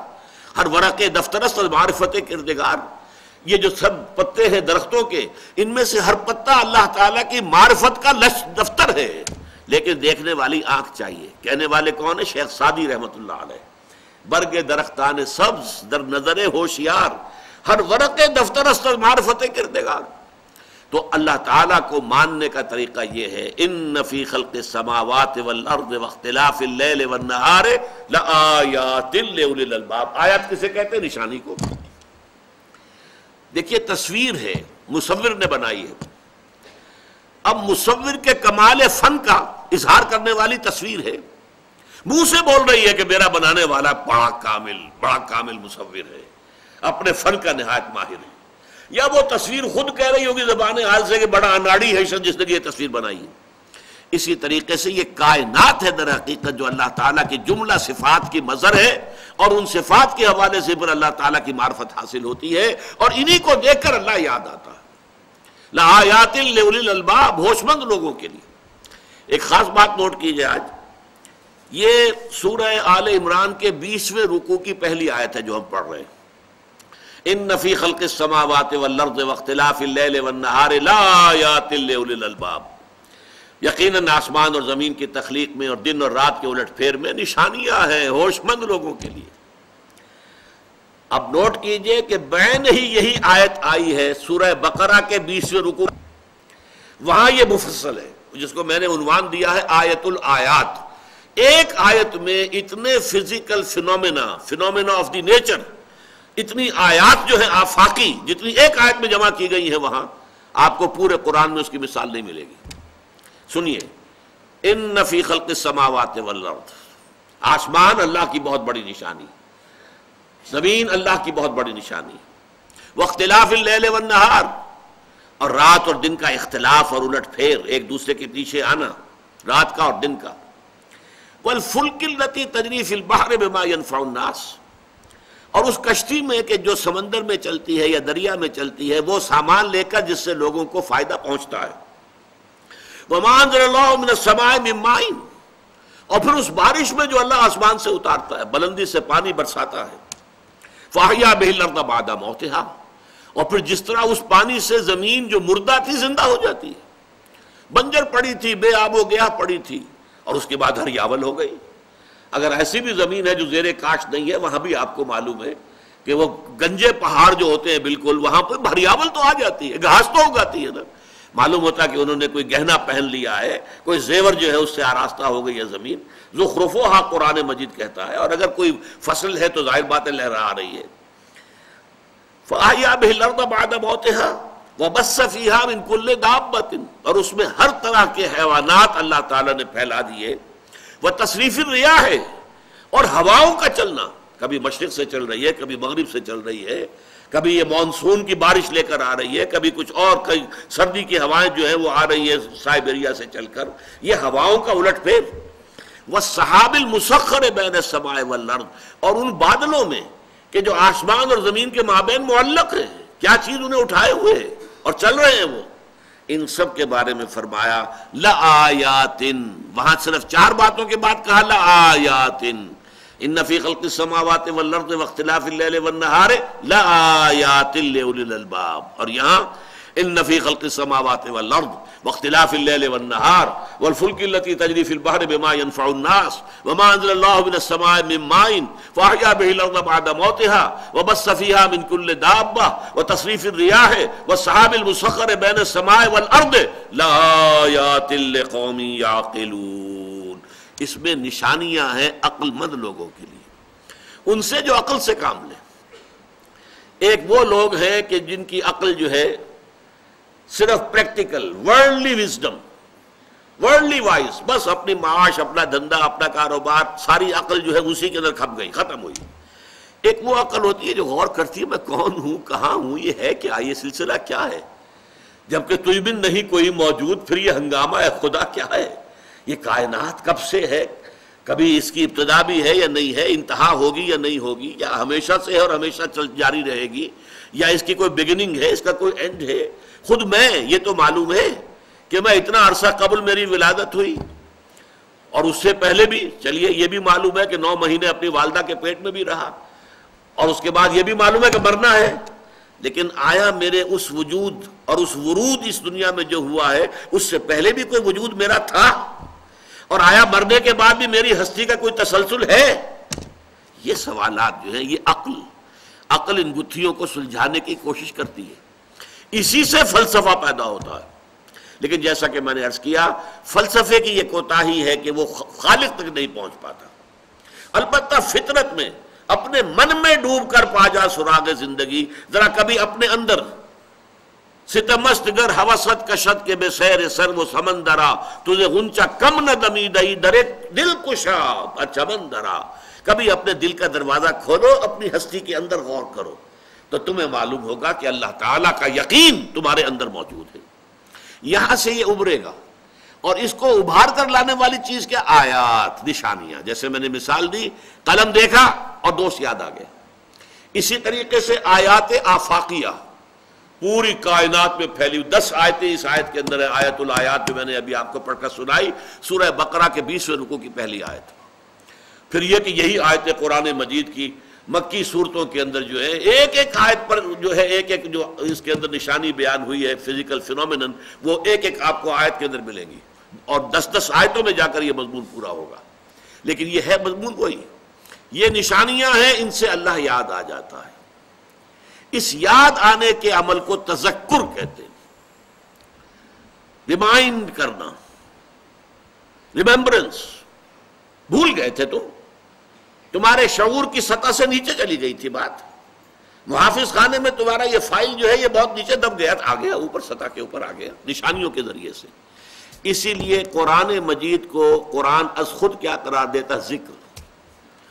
ہر ورق دفترست معرفت کردگار، یہ جو سب پتے ہیں درختوں کے، ان میں سے ہر پتا اللہ تعالیٰ کی معرفت کا دفتر ہے، لیکن دیکھنے والی آنکھ چاہیے۔ کہنے والے کون ہیں؟ شیخ سعدی رحمۃ اللہ علیہ۔ برگ درختان سبز در نظر ہوشیار، ہر ورق دفترست معرفت کردگار۔ تو اللہ تعالیٰ کو ماننے کا طریقہ یہ ہے، ان فی خلق السماوات والارض واختلاف اللیل والنہار لآیات لأولی الالباب۔ آیات کسے کہتے ہیں؟ نشانی کو۔ دیکھیے تصویر ہے، مصور نے بنائی ہے، اب مصور کے کمال فن کا اظہار کرنے والی تصویر ہے، منہ سے بول رہی ہے کہ میرا بنانے والا بڑا کامل مصور ہے، اپنے فن کا نہایت ماہر ہے، یا وہ تصویر خود کہہ رہی ہوگی زبان حال سے کہ بڑا اناڑی ہے شخص جس نے یہ تصویر بنائی ہے۔ اسی طریقے سے یہ کائنات ہے در حقیقت جو اللہ تعالیٰ کی جملہ صفات کی مظہر ہے، اور ان صفات کے حوالے سے پھر اللہ تعالیٰ کی معرفت حاصل ہوتی ہے، اور انہی کو دیکھ کر اللہ یاد آتا ہے۔ لآیات لأولی الالباب، ہوش مند لوگوں کے لیے۔ ایک خاص بات نوٹ کیجئے، آج یہ سورہ آل عمران کے 20ویں رکوع کی پہلی آیت ہے جو ہم پڑھ رہے ہیں، ان فی خلق السماوات والارض واختلاف اللیل والنہار لآیات لأولی الالباب، یقیناً آسمان اور زمین کی تخلیق میں اور دن اور رات کے الٹ پھیر میں نشانیاں ہیں ہوش مند لوگوں کے لیے۔ اب نوٹ کیجئے کہ بین ہی یہی آیت آئی ہے سورہ بقرہ کے 20ویں رکوع، وہاں یہ مفصل ہے جس کو میں نے عنوان دیا ہے آیت الآیات۔ ایک آیت میں اتنے physical phenomena of the nature, اتنی آیات جو ہے آفاقی جتنی ایک آیت میں جمع کی گئی ہیں، وہاں آپ کو پورے قرآن میں اس کی مثال نہیں ملے گی۔ سنیے، ان فی خلق السماوات والارض، آسمان اللہ کی بہت بڑی نشانی، زمین اللہ کی بہت بڑی نشانی، واختلاف اللیل والنہار، اور رات اور دن کا اختلاف اور الٹ پھیر، ایک دوسرے کے پیچھے آنا رات کا اور دن کا، والفلک التی تجری فی البحر بما ينفع الناس، اور اس کشتی میں کہ جو سمندر میں چلتی ہے یا دریا میں چلتی ہے وہ سامان لے کر جس سے لوگوں کو فائدہ پہنچتا ہے، وما انزل اللہ من السماء من ماء، اور پھر اس بارش میں جو اللہ آسمان سے اتارتا ہے، بلندی سے پانی برساتا ہے، فاحیا بہ الارض بعد موتہا، اور پھر جس طرح اس پانی سے زمین جو مردہ تھی زندہ ہو جاتی ہے، بنجر پڑی تھی، بے آب و گیاہ پڑی تھی، اور اس کے بعد ہریاول ہو گئی۔ اگر ایسی بھی زمین ہے جو زیر کاشت نہیں ہے، وہاں بھی آپ کو معلوم ہے کہ وہ گنجے پہاڑ جو ہوتے ہیں بالکل، وہاں پہ ہریاول تو آ جاتی ہے، گھاس تو اگاتی ہے نا، معلوم ہوتا کہ انہوں نے کوئی گہنا پہن لیا ہے، کوئی زیور جو ہے اس سے آراستہ ہو گئی ہے زمین، زخرفوہا قرآن مجید کہتا ہے، اور اگر کوئی فصل ہے تو ظاہر بات ہے لہرا رہی ہے۔ فَأَحْيَا بِهِ الْأَرْضَ بَعْدَ مَوْتِهَا وَبَثَّ فِيهَا مِن كُلِّ دَابَّةٍ، اور اس میں ہر طرح کے حیوانات اللہ تعالیٰ نے پھیلا دیے، وَتَصْرِيفِ الرِّيَاحِ، اور ہواؤں کا چلنا، کبھی مشرق سے چل رہی ہے، کبھی مغرب سے چل رہی ہے، کبھی یہ مانسون کی بارش لے کر آ رہی ہے، کبھی کچھ اور، کئی سردی کی ہوائیں جو ہیں وہ آ رہی ہے سائبیریا سے چل کر، یہ ہواؤں کا الٹ پھیر، وَالسَّحَابِ الْمُسَخَّرِ بَيْنَ السَّمَاءِ وَالْأَرْضِ، اور ان بادلوں میں کہ جو آسمان اور زمین کے مابین معلق ہیں، کیا چیز انہیں اٹھائے ہوئے ہیں اور چل رہے ہیں وہ، ان سب کے بارے میں فرمایا لآیات، وہاں صرف 4 باتوں کے بعد کہا لآیات، ان فی خلق السماوات والارض واختلاف اللیل والنہار لآیات لأولی الالباب، اور یہاں ان فی خلق السماوات والارض واختلاف اللیل والنہار والفلک التي تجری فی البحر بما ينفع الناس وما انزل اللہ من السماء من ماء فاحیا به الارض بعد موتها وبث فیہا من کل دابہ وتصریف الریاح والسحاب المسخر بین السماء والارض لآیات لقوم یعقلون، اس میں نشانیاں ہیں عقل مند لوگوں کے لیے، ان سے جو عقل سے کام لیں۔ ایک وہ لوگ ہیں کہ جن کی عقل جو ہے صرف practical worldly wisdom, worldly wise, بس اپنی معاش، اپنا دھندا، اپنا کاروبار، ساری عقل جو ہے اسی کے اندر کھپ گئی، ختم ہوئی۔ ایک وہ عقل ہوتی ہے جو غور کرتی ہے میں کون ہوں، کہاں ہوں، یہ ہے کیا، یہ سلسلہ کیا ہے، جبکہ تجھ بن نہیں کوئی موجود، پھر یہ ہنگامہ ہے خدا کیا ہے، یہ کائنات کب سے ہے، کبھی اس کی ابتدا بھی ہے یا نہیں ہے، انتہا ہوگی یا نہیں ہوگی، یا ہمیشہ سے ہے اور ہمیشہ جاری رہے گی، یا اس کی کوئی بگننگ ہے، اس کا کوئی اینڈ ہے۔ خود میں یہ تو معلوم ہے کہ میں اتنا عرصہ قبل میری ولادت ہوئی، اور اس سے پہلے بھی چلیے یہ بھی معلوم ہے کہ 9 مہینے اپنی والدہ کے پیٹ میں بھی رہا، اور اس کے بعد یہ بھی معلوم ہے کہ مرنا ہے، لیکن آیا میرے اس وجود اور اس ورود اس دنیا میں جو ہوا ہے اس سے پہلے بھی کوئی وجود میرا تھا، اور آیا مرنے کے بعد بھی میری ہستی کا کوئی تسلسل ہے؟ یہ سوالات جو ہیں، یہ عقل ان گتھیوں کو سلجھانے کی کوشش کرتی ہے، اسی سے فلسفہ پیدا ہوتا ہے۔ لیکن جیسا کہ میں نے عرض کیا، فلسفے کی یہ کوتاہی ہے کہ وہ خالق تک نہیں پہنچ پاتا۔ البتہ فطرت میں اپنے من میں ڈوب کر پا جا سراغ زندگی، ذرا کبھی اپنے اندر ستمست گر حوست کشت کے بے سیر سر و سمندرا تجھے غنچہ کم نہ دمی دئی درے دل کشا چمندرا، کبھی اپنے دل کا دروازہ کھولو، اپنی ہستی کے اندر غور کرو، تو تمہیں معلوم ہوگا کہ اللہ تعالیٰ کا یقین تمہارے اندر موجود ہے۔ یہاں سے یہ ابھرے گا، اور اس کو ابھار کر لانے والی چیز کیا؟ آیات، نشانیاں۔ جیسے میں نے مثال دی، قلم دیکھا اور دوست یاد آ گیا، اسی طریقے سے آیات آفاقیہ پوری کائنات میں پھیلی، 10 آیتیں اس آیت کے اندر ہے۔ آیت الآیات جو میں نے ابھی آپ کو پڑھ کر سنائی، سورہ بقرہ کے 20ویں رکوع کی پہلی آیت۔ پھر یہ کہ یہی آیت قرآن مجید کی مکی صورتوں کے اندر جو ہے ایک ایک آیت پر جو ہے ایک ایک جو اس کے اندر نشانی بیان ہوئی ہے، فزیکل فینومینن، وہ ایک ایک آپ کو آیت کے اندر ملیں گی، اور 10 آیتوں میں جا کر یہ مضمون پورا ہوگا۔ لیکن یہ ہے مضمون وہی، یہ نشانیاں ہیں، ان سے اللہ یاد آ جاتا ہے۔ اس یاد آنے کے عمل کو تذکر کہتے ہیں، ریمائنڈ کرنا، ریممبرنس۔ بھول گئے تھے تمہارے شعور کی سطح سے نیچے چلی گئی تھی بات، محافظ خانے میں تمہارا یہ فائل جو ہے یہ بہت نیچے دب گیا، آ گیا اوپر، سطح کے اوپر آ گیا نشانیوں کے ذریعے سے۔ اسی لیے قرآن مجید کو قرآن از خود کیا قرار دیتا؟ ذکر،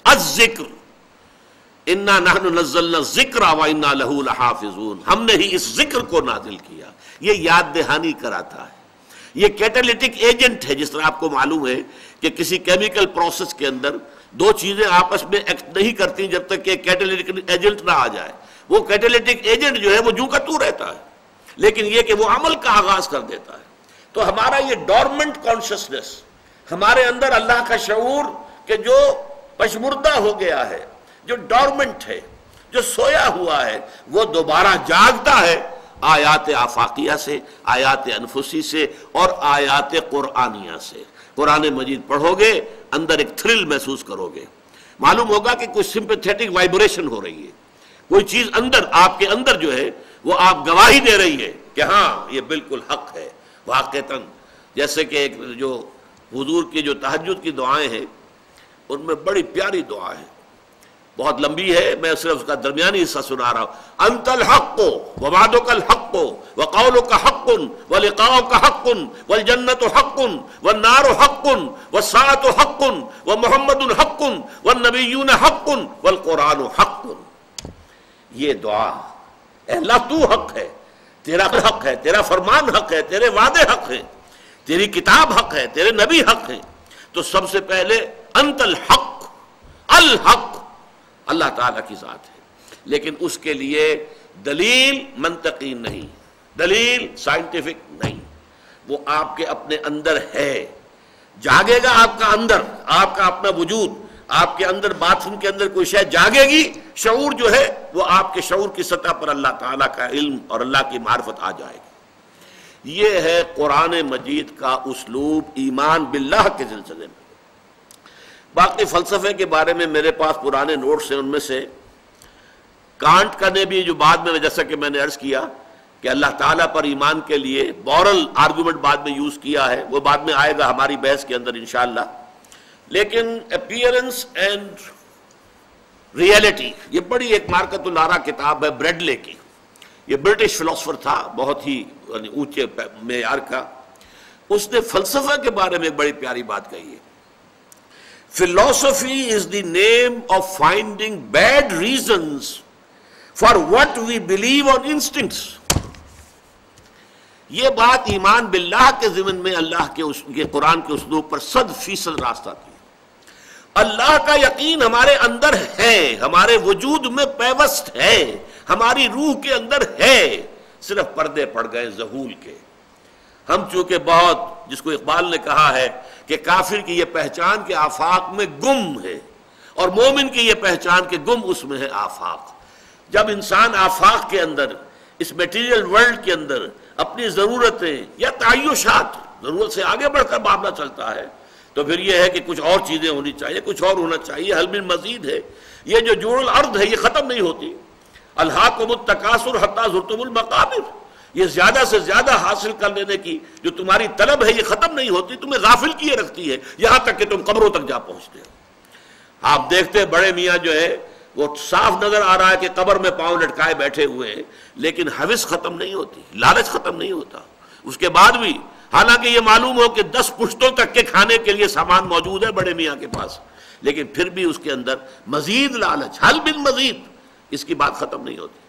الذکر، انا نحن نزلنا الذکر وانا لہ لحافظون، ہم نے ہی اس ذکر کو نازل کیا۔ یہ یاد دہانی کراتا ہے، یہ کیٹالیٹک ایجنٹ ہے۔ جس طرح آپ کو معلوم ہے کہ کسی کیمیکل پروسیس کے اندر 2 چیزیں آپس میں ایکٹ نہیں کرتی جب تک کہ کیٹالیٹک ایجنٹ نہ آ جائے، وہ کیٹالیٹک ایجنٹ جو ہے وہ جوں کا تو رہتا ہے، لیکن یہ کہ وہ عمل کا آغاز کر دیتا ہے۔ تو ہمارا یہ ڈورمنٹ کانشسنس، ہمارے اندر اللہ کا شعور کہ جو پشمردہ ہو گیا ہے، جو ڈورمنٹ ہے، جو سویا ہوا ہے، وہ دوبارہ جاگتا ہے آیات آفاقیہ سے، آیات انفسی سے، اور آیات قرآنیہ سے۔ قرآن مجید پڑھو گے، اندر ایک تھرل محسوس کرو گے، معلوم ہوگا کہ کوئی سمپیتھیٹک وائبریشن ہو رہی ہے، کوئی چیز اندر آپ کے اندر جو ہے وہ آپ گواہی دے رہی ہے کہ ہاں یہ بالکل حق ہے واقعتاً۔ جیسے کہ ایک جو حضور کی جو تہجد کی دعائیں ہیں، ان میں بڑی پیاری دعا ہے، بہت لمبی ہے، میں صرف اس کا درمیانی حصہ سنا رہا ہوں۔ انت الحق ووعدک الحق وقولک حق ولقاؤک حق والجنت حق والنار حق والساعة حق ومحمد حق والنبیون حق والقرآن حق۔ یہ دعا، اے اللہ تو حق ہے، تیرا حق ہے، تیرا فرمان حق ہے، تیرے وعدے حق ہیں، تیری کتاب حق ہے، تیرے نبی حق ہیں۔ تو سب سے پہلے انت الحق، الحق اللہ تعالیٰ کی ذات ہے، لیکن اس کے لیے دلیل منطقی نہیں، دلیل سائنٹیفک نہیں، وہ آپ کے اپنے اندر ہے، جاگے گا آپ کا اندر، آپ کا اپنا وجود، آپ کے اندر باتھ روم کے اندر کوئی شے جاگے گی، شعور جو ہے وہ آپ کے شعور کی سطح پر اللہ تعالیٰ کا علم اور اللہ کی معرفت آ جائے گی۔ یہ ہے قرآن مجید کا اسلوب ایمان باللہ کے سلسلے میں۔ باقی فلسفے کے بارے میں میرے پاس پرانے نوٹس ہیں، ان میں سے کانٹ کا نے بھی جو بعد میں جیسا کہ میں نے عرض کیا کہ اللہ تعالیٰ پر ایمان کے لیے مورل آرگومنٹ بعد میں یوز کیا ہے، وہ بعد میں آئے گا ہماری بحث کے اندر انشاءاللہ۔ لیکن اپیئرنس اینڈ ریئلٹی، یہ بڑی ایک مارکت الارا کتاب ہے بریڈلے کی، یہ برٹش فلسفر تھا، بہت ہی اونچے معیار کا۔ اس نے فلسفہ کے بارے میں ایک بڑی پیاری بات کہی ہے، philosophy is the name of finding bad reasons for what we believe on instincts۔ یہ بات ایمان باللہ کے ضمن میں اللہ کے قرآن کے اسلوب پر 100% راستہ تھی۔ اللہ کا یقین ہمارے اندر ہے، ہمارے وجود میں پیوست ہے، ہماری روح کے اندر ہے، صرف پردے پڑ گئے ظہول کے۔ ہم چونکہ بہت، جس کو اقبال نے کہا ہے کہ کافر کی یہ پہچان کے آفاق میں گم ہے، اور مومن کی یہ پہچان کے گم اس میں ہے آفاق۔ جب انسان آفاق کے اندر، اس میٹیریل ورلڈ کے اندر اپنی ضرورتیں یا تعیشات، ضرورت سے آگے بڑھ کر معاملہ چلتا ہے، تو پھر یہ ہے کہ کچھ اور چیزیں ہونی چاہیے، کچھ اور ہونا چاہیے، حل من مزید ہے۔ یہ جو جوڑ الارض ہے یہ ختم نہیں ہوتی، الہاکم التکاثر حتی زرتم المقابر، یہ زیادہ سے زیادہ حاصل کر لینے کی جو تمہاری طلب ہے یہ ختم نہیں ہوتی، تمہیں غافل کیے رکھتی ہے یہاں تک کہ تم قبروں تک جا پہنچتے ہو۔ آپ دیکھتے بڑے میاں جو ہے وہ صاف نظر آ رہا ہے کہ قبر میں پاؤں لٹکائے بیٹھے ہوئے ہیں، لیکن ہوس ختم نہیں ہوتی، لالچ ختم نہیں ہوتا۔ اس کے بعد بھی حالانکہ یہ معلوم ہو کہ 10 پشتوں تک کے کھانے کے لیے سامان موجود ہے بڑے میاں کے پاس، لیکن پھر بھی اس کے اندر مزید لالچ، حل بن مزید، اس کی بات ختم نہیں ہوتی۔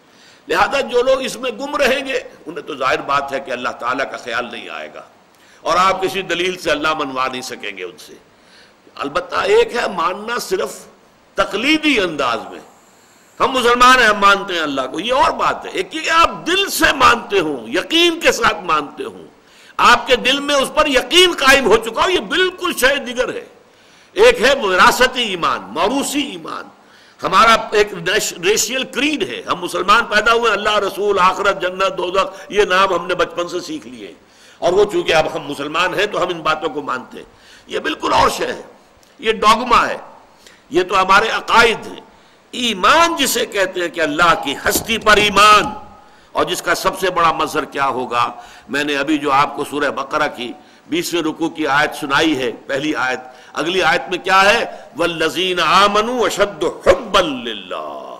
لہذا جو لوگ اس میں گم رہیں گے انہیں تو ظاہر بات ہے کہ اللہ تعالیٰ کا خیال نہیں آئے گا، اور آپ کسی دلیل سے اللہ منوا نہیں سکیں گے ان سے۔ البتہ ایک ہے ماننا صرف تقلیدی انداز میں، ہم مسلمان ہیں ہم مانتے ہیں اللہ کو، یہ اور بات ہے۔ ایک یہ کہ آپ دل سے مانتے ہوں، یقین کے ساتھ مانتے ہوں، آپ کے دل میں اس پر یقین قائم ہو چکا ہو، یہ بالکل شے دیگر ہے۔ ایک ہے وراثتی ایمان، موروثی ایمان، ہمارا ایک ریشیل کریڈ ہے، ہم مسلمان پیدا ہوئے، اللہ رسول آخرت جنت دوزخ یہ نام ہم نے بچپن سے سیکھ لیے، اور وہ چونکہ اب ہم مسلمان ہیں تو ہم ان باتوں کو مانتے ہیں۔ یہ بالکل اور شے ہے، یہ ڈوگما ہے، یہ تو ہمارے عقائد ہیں۔ ایمان جسے کہتے ہیں کہ اللہ کی ہستی پر ایمان، اور جس کا سب سے بڑا مظہر کیا ہوگا، میں نے ابھی جو آپ کو سورہ بقرہ کی 20ویں رکوع کی آیت سنائی ہے، پہلی آیت، اگلی آیت میں کیا ہے؟ وَالَّذِينَ آمَنُوا أَشَدُّ حُبًّا لِلَّهِ۔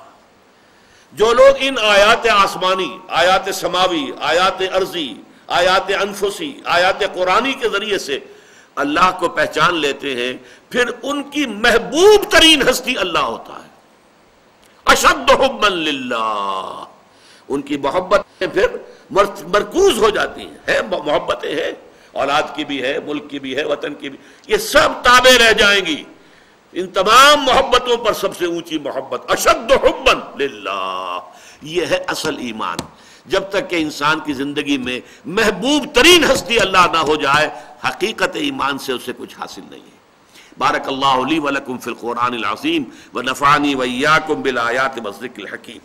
جو لوگ ان آیات آسمانی، آیات سماوی، آیات ارضی، آیات انفسی، آیات قرآنی کے ذریعے سے اللہ کو پہچان لیتے ہیں، پھر ان کی محبوب ترین ہستی اللہ ہوتا ہے۔ اشد حبا للہ، ان کی محبتیں پھر مرکوز ہو جاتی ہیں، محبتیں ہیں، اولاد کی بھی ہے، ملک کی بھی ہے، وطن کی بھی، یہ سب تابع رہ جائیں گی۔ ان تمام محبتوں پر سب سے اونچی محبت اشد حبا للہ، یہ ہے اصل ایمان۔ جب تک کہ انسان کی زندگی میں محبوب ترین ہستی اللہ نہ ہو جائے، حقیقت ایمان سے اسے کچھ حاصل نہیں ہے۔ بارک اللہ لی ولکم فی القرآن العظیم ونفعنی وإیاکم بالآیات والذکر الحکیم۔